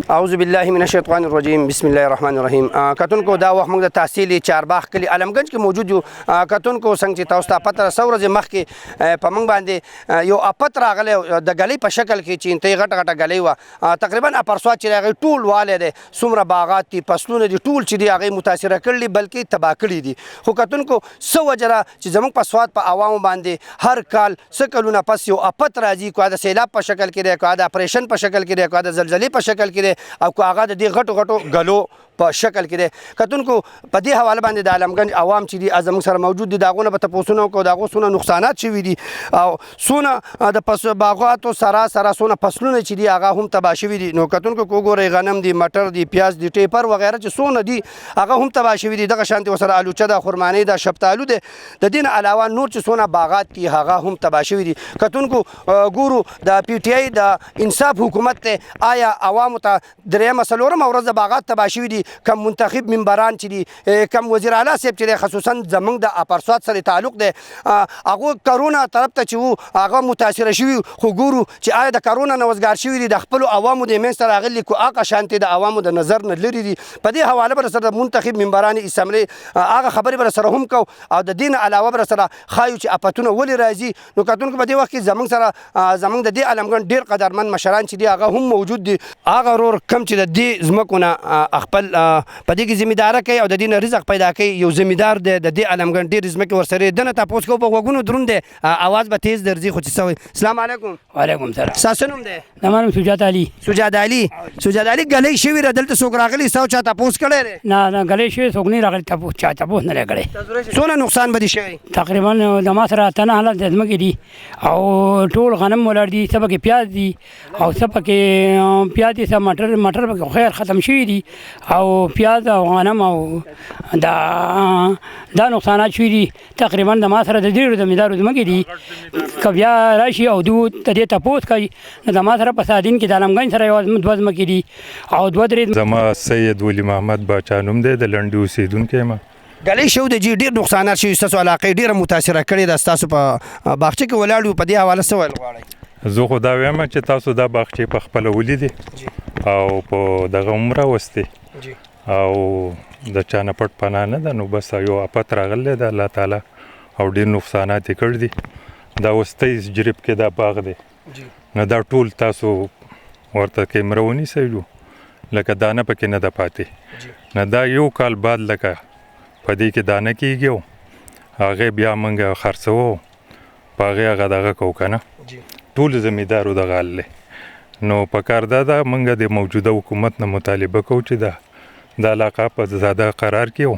اعوذ بالله من الشیطان الرجیم بسم الله الرحمن الرحیم. کتونکو دا وخت موږ د تحصیل چارباغ کلی علمگنج کې موجود یو. کتونکو څنګه چې تاسو ته پته سورځ مخکې په موږ باندې یو اپت راغلی د غلې په شکل کې چې انتې غټ غټه غلې وه. تقریبا اپرسوات چې هغې ټول والی دی څومره باغات دي فصلونه دي ټول چې دي هغې متاثره کړي بلکې تباه کړي دي. خو کتونکو څه وجه ده چې زموږ په سوات په عوامو باندې هر کال څه کلونه پس یو اپت راځي، که د سیلاب په شکل کې دی، که د اپریشن په شکل کې دی، که د زلزلې په شکل کې دی او که هغه د دې غټو غټو غلو په شکل کې دی. کتونکو په دې حواله باندې د عالمگنج عوام چې دي زموږ سره موجود دي، د هغو نه به تپوسونه وکړو د هغو څونه نقصانات شوي دي او څونه د باغاتو سره څونه فصلونه چې دي هغه هم تباه شوي دي. نو کتونکو که وګورئ غنم دي، مټر دي، پیاز دي، ټیپر وغیره چې څونه دي هغه هم تباه شوي دي. دغه شانتې ورسره الوچه ده، خرمانۍ ده، شفتالو ده، د دې نه علاوه نور چې څونه باغات دي هغه هم تباه شوي دي. کتونکو ګورو د پی ټی آی د انصاف حکومت دی، آیا عوامو ته درېیمه څلورمه ورځ د باغات تباه شوي دي؟ کم منتخب ممبران چې دي، کم وزیر اعلی صاحب چې دی خصوصا زموږ د اپرسوات سره تعلق دی، هغه کرونا طرف ته چې وو هغه متاثره شوي. خو ګورو چې آیا د کرونا نه وزګار شوي دي د خپلو عوامو د منځ ته راغلي، که هغه شانتې د عوامو د نظر نه لرې دي. په دې حواله به سره منتخب ممبران اسمبلۍ هغه خبرې به سره هم کوو او د دې نه علاوه به سره ښایو چې اپتونه ولې راځي. نو کتونکو په دې وخت کې زموږ سره زموږ د دې عالمگنج ډېر قدرمند مشران چې دي هغه هم موجود دي. هغه رور کم چې د دې ځمکو نه خپل په دې کې ذمهداره کوي او د دې نه رزق پیدا کوي، یو ذمهدار دی د دې عالمگنج ډېرې ځمکې ورسره دنه تپوس کوو په غوږونو دروند دی، اواز به تیز درځي. خو چې څه وایي؟ السلام علیکم. وعلیکم سلام. ستاسو نوم دی؟ زما نوم سجاد علي. سجاد علي. سجاد علي ګلۍ شوي ده دلته څوک راغلي ستاسو چا تپوس کړی دی؟ نه ګلۍ شوي څوک نه راغلی، چا تپوس نه دی کړی. څونه نقصان به دي شوی؟ تقریبا د ما سره اتنه حالت د ځمکې دي او ټول غنم ولاړ دي، څه پکې پیاز دي او څه پکې پیاز دي، څه مټر پکې خیر ختم شوي دي او پیاز او غنم او دا نقصانات شوي دي. تقریبا د ما سره د ډېرو زمیندارو ځمکې دي، که بیا راشي او دوی د دې تپوس کوي نو د ما سره په سادین کې د عالمگنج سره یو دوه ځمکې دي او دوه درې. زما سید ولی محمد باچا نوم دی، د لنډي اوسېدونکی یم. ګلۍ شو د جي ډېر نقصانات شوي، ستاسو علاقې ډېره متاثره کړې ده، ستاسو په باغچه کې ولاړ یو، په دې حواله څه ویل غواړئ؟ زه خو دا وایم چې تاسو دا باغچې په خپله ولیدې او په دغه هم راوستې او د چا نه پټ پناه نه ده. نو بس یو اپت راغلی ده الله تعالی او ډېر نقصانات یې کړي دي. دا اوس 23 جریب کې دا باغ دی، نو دا ټول تاسو ورته کیمره ونیسئ لکه دانه پکې نه ده پاتې. نه دا یو کال بعد لکه په دې کې دانه کېږي او هغې بیا موږ خرڅوو په هغې هغه دغه کوو که نه، ټول زمیندارو دغه حال دی. نو پکار دا ده موږ د موجوده حکومت نه مطالبه کوو چې دا علاقه په زاده قرار کړي او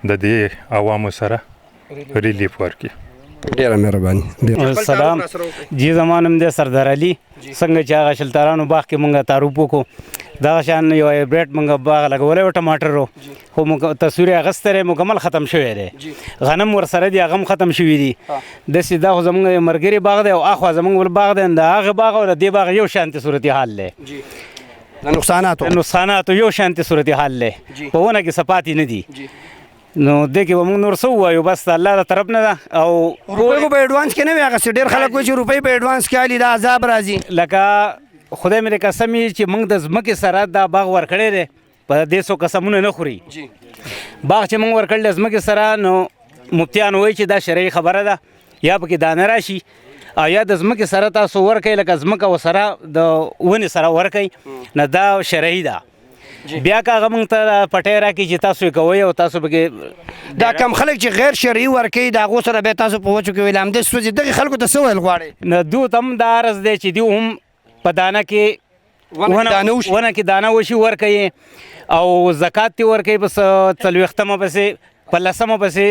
د دې عوامو سره ریلیف ورکړي. ډېره مهرباني. سلام جی، زما نوم دی سردار علي. څنګه چې هغه شلتارانو باغ کې موږ تعارف وکړو، دغه شان یو هایبریډ موږ باغ لګولی و ټماټر و، خو تصویر یې اخیستی دی مکمل ختم شوی دی. غنم ورسره دي هغه هم ختم شوي دي. داسې دا خو زموږ ملګري باغ دی او اخوا زموږ بل باغ دی، د هغه باغ او د دې باغ یو شانتې صورتحال دی. د نقصاناتو یو شانتې صورتحال دی، په ونه کې څه پاتې نه دي. نو دې کې به موږ نور څه ووایو؟ بس د الله د طرف نه ده. او روپۍ خو په ایډوانس کې نه وي اخیستې، ډېر خلک وایي چې روپۍ په ایډوانس کې الي دا عذاب راځي. لکه خدای مې دې قسم وي چې موږ د ځمکې سره دا باغ ورکړی دی، په دې څو قسمونه نه خوري. باغ چې موږ ورکړی د ځمکې سره، نو مفتیان وایي چې دا شرعي خبره ده، یا پکې دانه راشي او یا د ځمکې سره تاسو ورکئ، لکه ځمکه ورسره د ونې سره ورکئ، نه دا شرعي ده. بیا که هغه موږ ته پټی راکړي چې تاسو یې کوئ او تاسو پکې دا کم خلک چې غیر شرعي ورکوي د هغو سره بیا تاسو په وچو کې ویل همدې سوځي، دغې خلکو ته څه ویل غواړئ؟ نه دوی ته هم دا عرض دی چې دوی هم په دانه کې ونه کې دانه وشي ورکوي او زکات دې ورکوي په 40مه پسې په 10مه پسې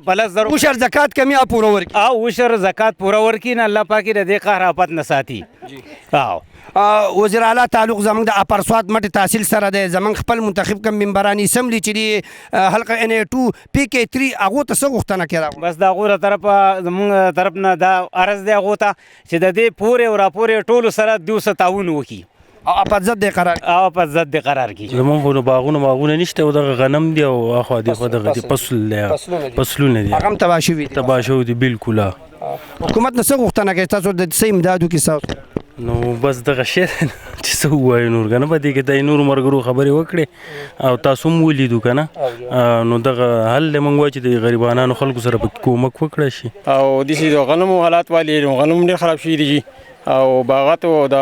په 10,000 وشر زکات کمی پوره ورکړي او وشر زکات پوره ورکړي، نه الله پاک د دې قهر آفت نه ساتي. وزیر اعلی تعلق زموږ د اپرسوات مټ تحصیل سره دی، زموږ خپل منتخب کم ممبران اسمبلی چې دي حلقه NA2 PK3 هغو ته څه غوښتنه کړې؟ بس د هغو له طرفه زموږ طرف نه دا عرض دی هغو ته چې د دې پورې او راپورې ټولو سره دوی څه تعاون وکړي او اپت ضد قرار او اپت ضد قرار کړي. زمونږ خو باغونه نشته او دغه غنم دی او اخوا دغه فصلونه دي هغه هم تباه شوي دي. بالکل. حکومت نه څه غوښتنه کوي تاسو د څه امداد وکړي؟ نو بس دغه شی چې څه ووایو نور که نه په دې کې د نورو ملګرو خبرې وکړې او تاسو هم ولیدو که نه نو دغه حل دی موږ وایو چې د غریبانو خلکو سره پکې کومک وکړی شي. او داسې د غنمو حالات والي غنم ډېر خراب شوي دي او باغاتو د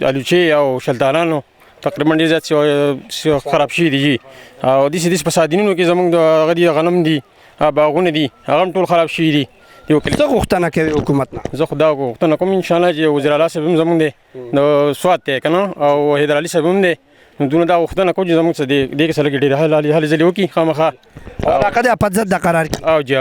الوچې او شلتانانو تقریبا ډېر زیات خراب شوي دي او داسې په سادینونو کې زموږ د هغه دي غنم دي باغونه دي هغه هم ټول خراب شوي دي. څه غوښتنه کوي حکومت نه؟ زه خو دا غوښتنه کوم انشاءالله چې وزیر اعلی صاحب هم زموږ دی د سوات دی که نه او حیدر علي صاحب هم دی نو دوی دا غوښتنه کوو چې زموږ څه دې کې څه لږې ډېرې هلې ځلې وکړي خامخا علاقه د آفت ضد د قرار کړي. او جی